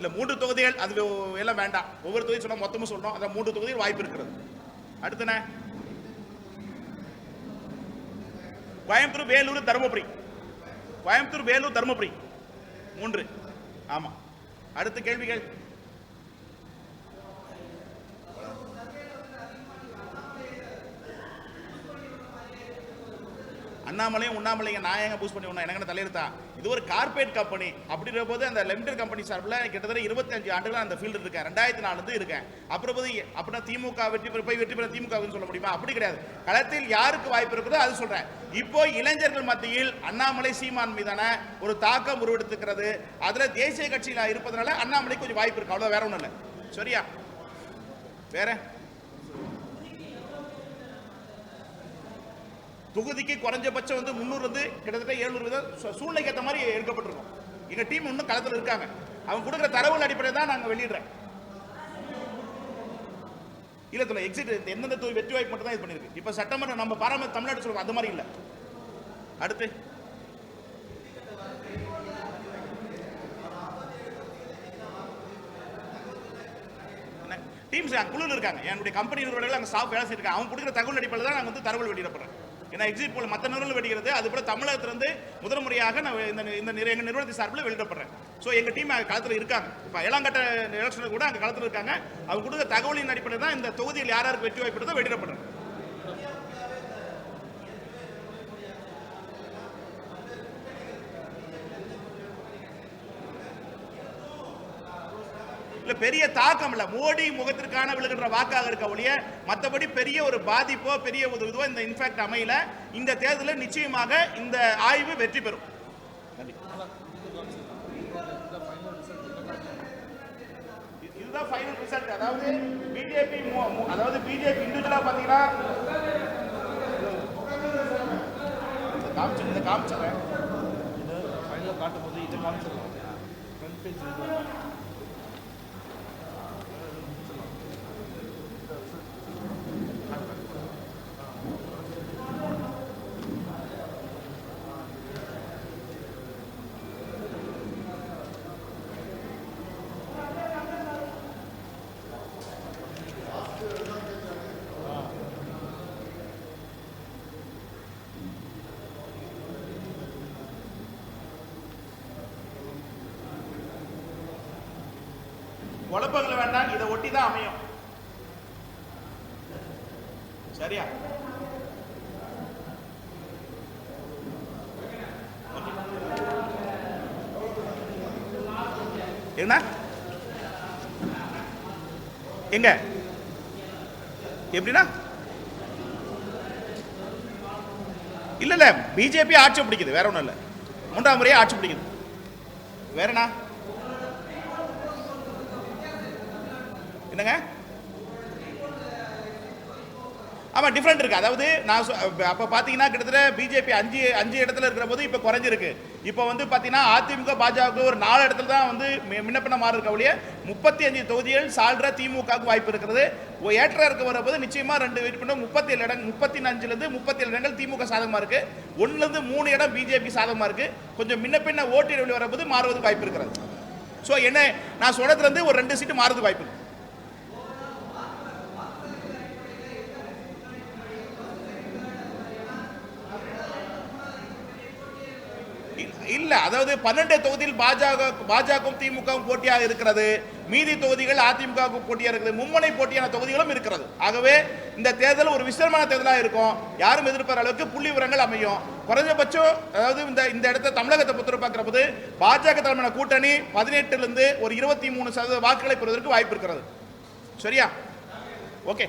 இல்ல 3 தொகுதிகள் அது எல்லாம் வேண்டாம், ஒவ்வொரு தொகுதி சொன்னா மொத்தமும் சொல்றோம். அதான் 3 தொகுதிகள் வாய்ப்பு இருக்கிறது. அடுத்தன கோயம்புத்தூர், வேலூர், தருமபுரி. கோயம்புத்தூர், வேலூர், தருமபுரி 3. ஆமா. அடுத்த கேள்விகள். அண்ணாமலையும் உண்ணாமலைங்க நான் எங்க பூஸ்ட் பண்ணி ஒண்ணா எனக்கு தலையெடுத்தா? இது ஒரு கார்பரேட் கம்பெனி. அப்படிங்கிற போது அந்த லிமிடெட் கம்பெனி சார்பில் கிட்டத்தட்ட 25 ஆண்டுகள் அந்த ஃபீல்டு இருக்கேன். 2004 இருக்கேன். அப்புறம் அப்படின்னா திமுக வெற்றி பெற திமுகன்னு சொல்ல முடியுமா? அப்படி கிடையாது. களத்தில் யாருக்கு வாய்ப்பு இருக்குதோ அது சொல்றேன். இப்போ இளைஞர்கள் மத்தியில் அண்ணாமலை சீமான் மீதான ஒரு தாக்கம் உருவெடுத்துக்கிறது. அதுல தேசிய கட்சியில இருப்பதனால அண்ணாமலைக்கு கொஞ்சம் வாய்ப்பு இருக்கு, அவ்வளவு வேற ஒண்ணும் இல்லை. சரியா? வேற தொகுதிக்கு குறைஞ்சபட்சம் 300 கிட்டத்தட்ட 700 சூழ்நிலைக்கு ஏற்ற மாதிரி எடுக்கப்பட்டிருக்கும். எங்க டீம் இன்னும் களத்தில் இருக்காங்க. அவங்க கொடுக்குற தரவுகள் அடிப்படையில் தான் நாங்கள் வெளியிடுறேன். இல்ல எக்ஸிட் எந்தெந்த தொகுதி வெற்றி வாய்ப்பு மட்டும் தான் இது பண்ணிருக்கு. இப்ப சட்டமன்றம் நம்ம பாராமரியம் தமிழ்நாடு சொல்றோம், அந்த மாதிரி இல்ல. அடுத்து டீம்ஸ் குழுவில் இருக்காங்க. என்னுடைய கம்பெனி நிறுவனங்கள் அங்கே ஸ்டாஃப் வேலை செய்யிருக்காங்க. அவங்க கொடுக்குற தகவல் அடிப்படையில் தான் நாங்கள் தகவல் வெளியிடப்படுறேன். ஏன்னா எக்ஸிட் போல மற்ற நிறுவனங்கள் வெளியிடுறது, அது போல தமிழகத்திலிருந்து முதல் முறையாக நான் எங்கள் நிறுவனத்தின் சார்பில் வெளியிடப்படுறேன். ஸோ எங்கள் டீம் களத்தில் இருக்காங்க. இப்போ ஏழாங்கட்ட எலெக்ஷனில் கூட அங்கே களத்தில் இருக்காங்க. அவங்க கொடுக்குற தகவலின் அடிப்படையில் தான் இந்த தொகுதியில் யாருக்கு வெற்றி வாய்ப்பு வெளியிடப்படுறேன். பெரிய தாக்கம் இல்ல, மோடி முகத்திற்கான விழுகின்ற வாக்காக இருக்க ஒழிய மற்றபடி பெரிய ஒரு பாதிப்போ பெரிய ஒரு இதுவோ இந்த இன்ஃபேக்ட் அமையல. இந்த தேர்தலில் நிச்சயமாக இந்த ஆய்வு வெற்றி பெறும். இதுதான் ஃபைனல் ரிசல்ட். அதாவது பிஜேபி இண்டிவிஜுவலா பாத்தீங்கன்னா இந்த காமிச்சிடுறேன். இது ஃபைனல் காட்டும் போது இதை காமிச்சிடலாம். ஃப்ரண்ட் பேஜ் குழப்பங்கள் வேண்டாம், இதை ஒட்டி தான் அமையும். சரியா? என்ன எங்க எப்படின்னா இல்ல பிஜேபி ஆட்சி பிடிக்குது, வேற ஒண்ணும் இல்ல. 3ஆம் முறையே ஆட்சி பிடிக்குது. வேறனா என்னங்க? ஆமா டிஃபரெண்ட் இருக்கு. அதாவது நான் அப்ப பாத்தீங்கன்னா கிட்டத்தட்ட பிஜேபி 5 இடத்துல இருக்கிற போது இப்ப குறைஞ்சிருக்கு. இப்ப பாத்தீங்கன்னா அதிமுக பாஜக ஒரு 4 இடத்துல தான் முன்னப்பின்ன மாறி இருக்க ஒழிய 35 தொகுதிகள் சால்ற திமுகவுக்கு வாய்ப்பு இருக்கிறது. ஏற்ற இருக்க வரும்போது நிச்சயமா 2 வெற்றி பண்ண 37 இடம், 35ல இருந்து 37 இடங்கள் திமுக சாதகமா இருக்கு. 1ல இருந்து 3 இடம் பிஜேபி சாதகமா இருக்கு. கொஞ்சம் முன்னப்பின்ன ஓட்டு வரும்போது மாறுவதற்கு வாய்ப்பு இருக்கிறது. சோ என்ன நான் சொன்னதுல இருந்து ஒரு 2 சீட்டு மாறுவதற்கு வாய்ப்பு இருக்கு. இல்ல, அதாவது 12 தொகுதியில் பாஜக திமுகவும் போட்டியாக இருக்கிறது. மீதி தொகுதிகள் அதிமுக போட்டியாக இருக்கிறது. மும்முனை போட்டியான தொகுதிகளும் இருக்கிறது. ஆகவே இந்த தேர்தல் ஒரு விசேஷமான தேர்தலாக இருக்கும். யாரும் எதிர்பார்க்கிற அளவுக்கு புள்ளி விவரங்கள் அமையும். குறைஞ்சபட்சம் அதாவது இந்த இடத்தை தமிழகத்தை பொறுத்து பார்க்கிற போது பாஜக தலைமையான கூட்டணி 18லிருந்து ஒரு 23% வாக்குகளை பெறுவதற்கு வாய்ப்பு இருக்கிறது. சரியா? ஓகே.